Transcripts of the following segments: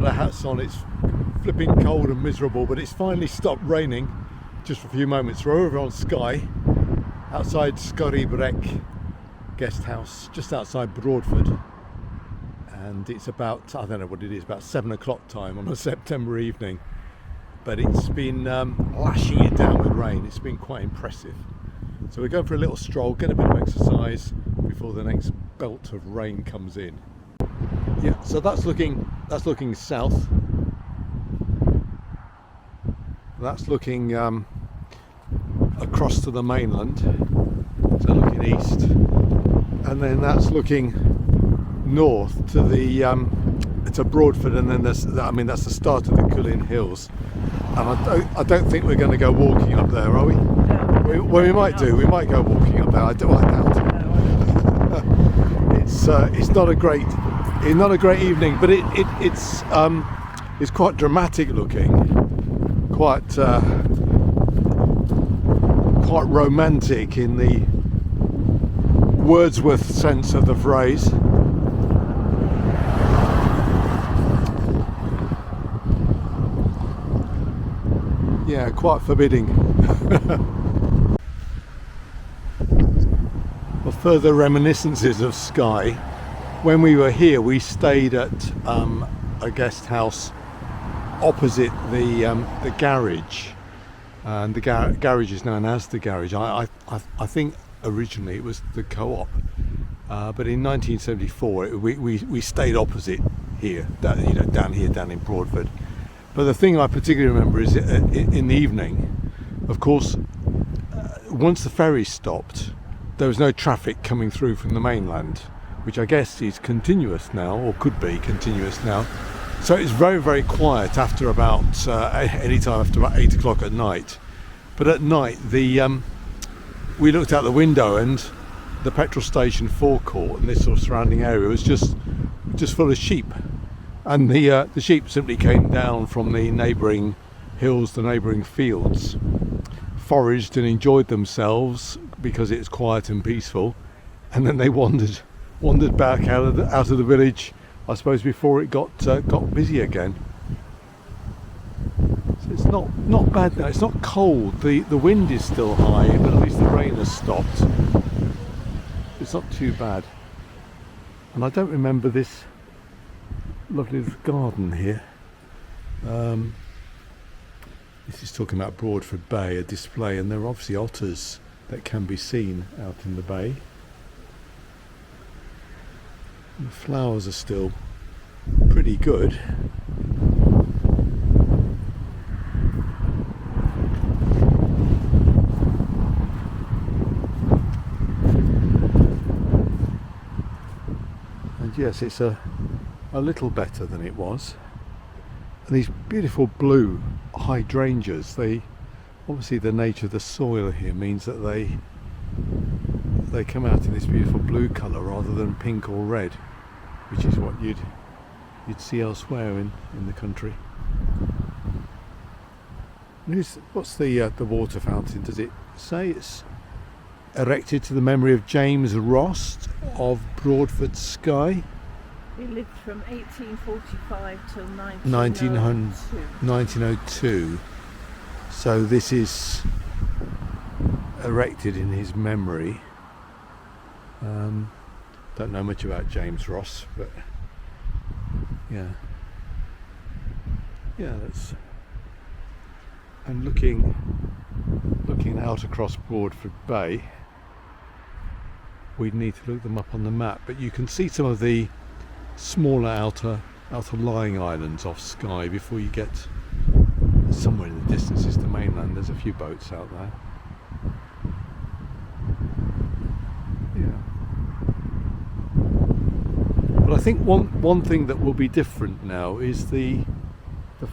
got our hats on. It's flipping cold and miserable, but it's finally stopped raining just for a few moments. We're over on Skye, outside Skye Bridge guest house, just outside Broadford, and it's about, I don't know what it is, about 7 o'clock time on a September evening, but it's been lashing it down with rain. It's been quite impressive. So we're going for a little stroll, get a bit of exercise before the next belt of rain comes in. Yeah, so that's looking south. That's looking across to the mainland, so looking east, and then that's looking north to the to Broadford, and then that's the start of the Culin Hills. And I don't think we're going to go walking up there, are we? No. Well, we might do. We might go walking up there. I doubt it. It's not a great evening, but it's quite dramatic looking, quite romantic in the Wordsworth sense of the phrase. Yeah, quite forbidding. Well, further reminiscences of Skye. When we were here, we stayed at a guest house opposite the garage, and the garage is known as the garage. I think originally it was the co-op, but in 1974 we stayed opposite here, down in Broadford. But the thing I particularly remember is in the evening, of course, once the ferry stopped, there was no traffic coming through from the mainland, which I guess is continuous now, or could be continuous now. So it's very, very quiet after about any time after about 8 o'clock at night. But at night, we looked out the window, and the petrol station forecourt and this sort of surrounding area was just full of sheep. And the sheep simply came down from the neighbouring hills, the neighbouring fields, foraged and enjoyed themselves because it's quiet and peaceful, and then they wandered back out of the village, I suppose, before it got busy again. So it's not bad now. It's not cold. The wind is still high, but at least the rain has stopped. It's not too bad. And I don't remember this lovely little garden here. This is talking about Broadford Bay, a display, and there are obviously otters that can be seen out in the bay. And the flowers are still pretty good. And yes, it's a little better than it was. And these beautiful blue hydrangeas, obviously the nature of the soil here means that they come out in this beautiful blue colour rather than pink or red, which is what you'd see elsewhere in the country. What's the water fountain? Does it say it's erected to the memory of James Ross of Broadford, Skye? He lived from 1845 till 1902. So this is erected in his memory. Don't know much about James Ross, but yeah, that's. And looking out across Broadford Bay, we'd need to look them up on the map, but you can see some of the smaller outer lying islands off Skye before you get somewhere in the distance is the mainland. There's a few boats out there. Yeah. But I think one thing that will be different now is the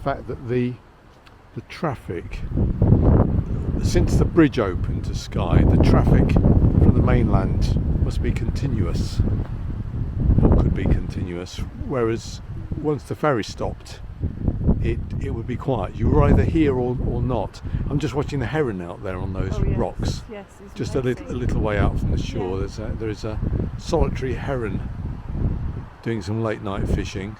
fact that the traffic, since the bridge opened to Skye, the traffic from the mainland must be continuous, or could be continuous, whereas once the ferry stopped, it would be quiet. You were either here or not. I'm just watching the heron out there on those rocks. Yes, just a little way out from the shore. Yeah. There is a solitary heron doing some late night fishing.